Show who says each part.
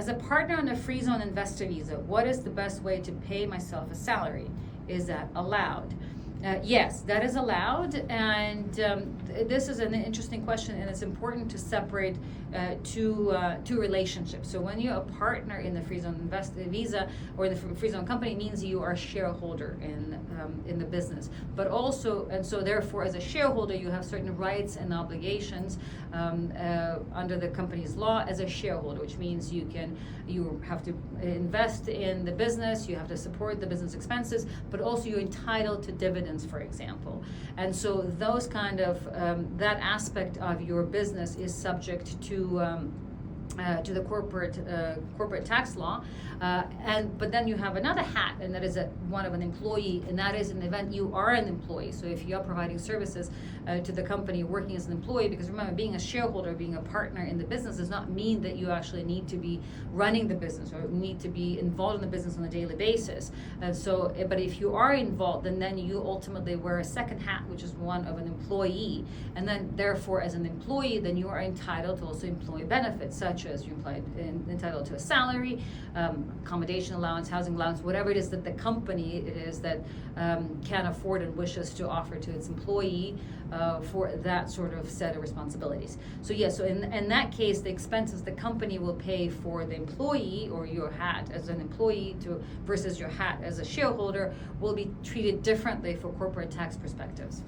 Speaker 1: As a partner on a free zone investor visa, what is the best way to pay myself a salary? Is that allowed? Yes, that is allowed, and this is an interesting question, and it's important to separate two relationships. So when you're a partner in the free zone visa or the free zone company, it means you are a shareholder in the business. But also, and so therefore, as a shareholder, you have certain rights and obligations under the company's law as a shareholder, which means you have to invest in the business, you have to support the business expenses, but also you're entitled to dividends, for example. And so those kind of that aspect of your business is subject to the corporate tax law, but then you have another hat, and that is one of an employee, and that is in the event you are an employee. So if you are providing services to the company, working as an employee, because remember, being a shareholder, being a partner in the business does not mean that you actually need to be running the business or need to be involved in the business on a daily basis. But if you are involved, then you ultimately wear a second hat, which is one of an employee, and then therefore as an employee, then you are entitled to also employee benefits, such as you're entitled to a salary, accommodation allowance, housing allowance, whatever it is that the company is that can afford and wishes to offer to its employee for that sort of set of responsibilities. So yes, so in that case, the expenses the company will pay for the employee or your hat as an employee versus your hat as a shareholder will be treated differently for corporate tax perspectives.